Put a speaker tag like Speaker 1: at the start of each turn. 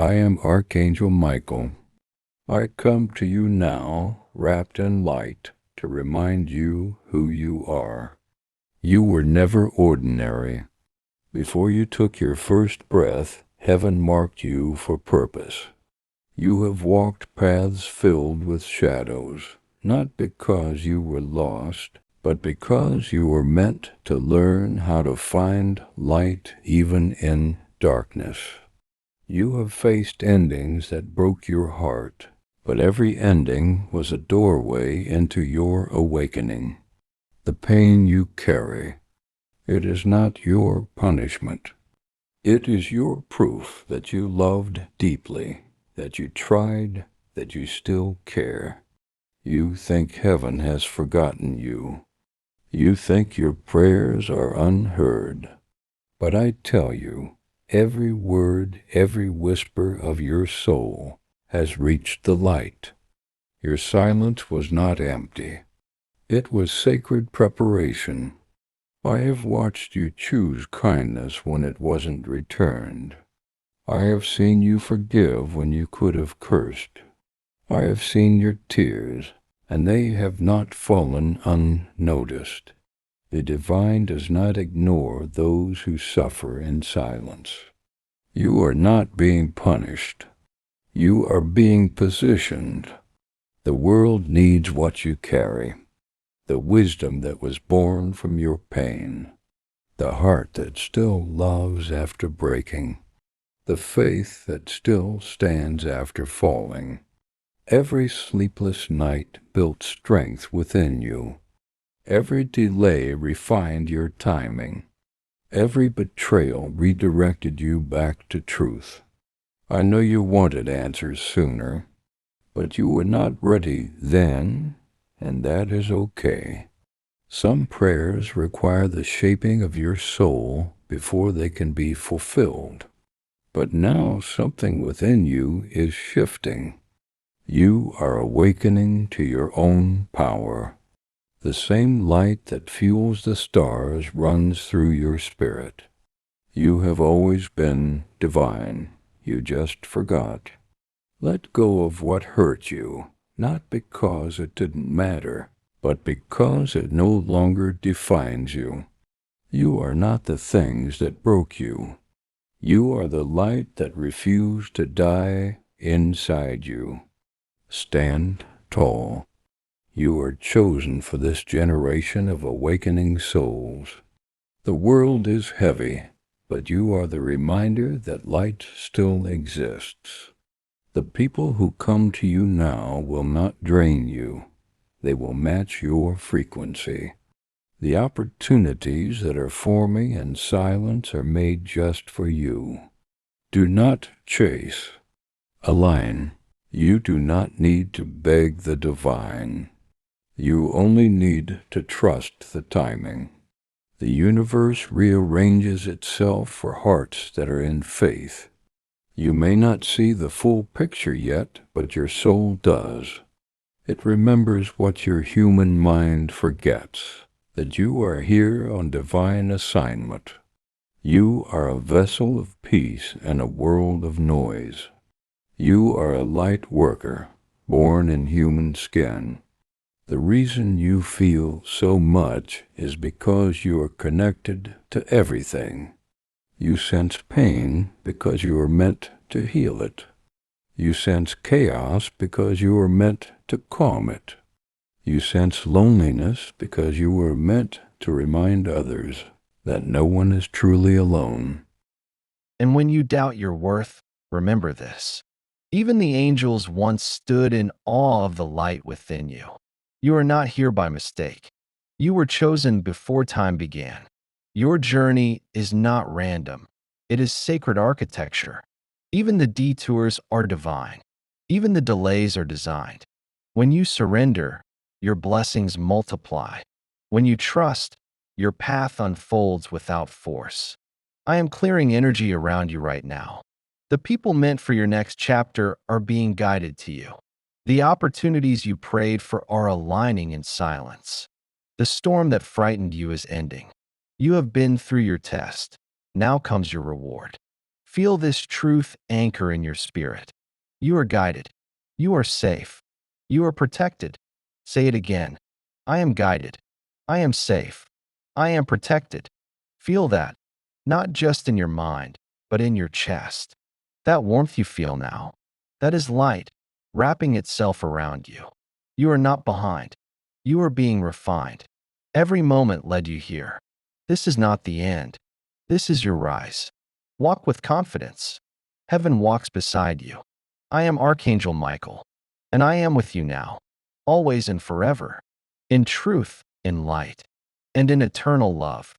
Speaker 1: I am Archangel Michael. I come to you now, wrapped in light, to remind you who you are. You were never ordinary. Before you took your first breath, heaven marked you for purpose. You have walked paths filled with shadows, not because you were lost, but because you were meant to learn how to find light even in darkness. You have faced endings that broke your heart, but every ending was a doorway into your awakening. The pain you carry, it is not your punishment. It is your proof that you loved deeply, that you tried, that you still care. You think heaven has forgotten you. You think your prayers are unheard. But I tell you, every word, every whisper of your soul has reached the light. Your silence was not empty. It was sacred preparation. I have watched you choose kindness when it wasn't returned. I have seen you forgive when you could have cursed. I have seen your tears, and they have not fallen unnoticed. The divine does not ignore those who suffer in silence. You are not being punished. You are being positioned. The world needs what you carry. The wisdom that was born from your pain. The heart that still loves after breaking. The faith that still stands after falling. Every sleepless night built strength within you. Every delay refined your timing. Every betrayal redirected you back to truth. I know you wanted answers sooner, but you were not ready then, and that is okay. Some prayers require the shaping of your soul before they can be fulfilled. But now something within you is shifting. You are awakening to your own power. The same light that fuels the stars runs through your spirit. You have always been divine. You just forgot. Let go of what hurt you, not because it didn't matter, but because it no longer defines you. You are not the things that broke you. You are the light that refused to die inside you. Stand tall. You are chosen for this generation of awakening souls. The world is heavy, but you are the reminder that light still exists. The people who come to you now will not drain you. They will match your frequency. The opportunities that are forming in silence are made just for you. Do not chase. Align. You do not need to beg the divine. You only need to trust the timing. The universe rearranges itself for hearts that are in faith. You may not see the full picture yet, but your soul does. It remembers what your human mind forgets, that you are here on divine assignment. You are a vessel of peace in a world of noise. You are a light worker, born in human skin. The reason you feel so much is because you are connected to everything. You sense pain because you are meant to heal it. You sense chaos because you are meant to calm it. You sense loneliness because you were meant to remind others that no one is truly alone.
Speaker 2: And when you doubt your worth, remember this. Even the angels once stood in awe of the light within you. You are not here by mistake. You were chosen before time began. Your journey is not random. It is sacred architecture. Even the detours are divine. Even the delays are designed. When you surrender, your blessings multiply. When you trust, your path unfolds without force. I am clearing energy around you right now. The people meant for your next chapter are being guided to you. The opportunities you prayed for are aligning in silence. The storm that frightened you is ending. You have been through your test. Now comes your reward. Feel this truth anchor in your spirit. You are guided. You are safe. You are protected. Say it again. I am guided. I am safe. I am protected. Feel that, not just in your mind, but in your chest. That warmth you feel now, that is light wrapping itself around you. You are not behind. You are being refined. Every moment led you here. This is not the end. This is your rise. Walk with confidence. Heaven walks beside you. I am Archangel Michael, and I am with you now, always and forever, in truth, in light, and in eternal love.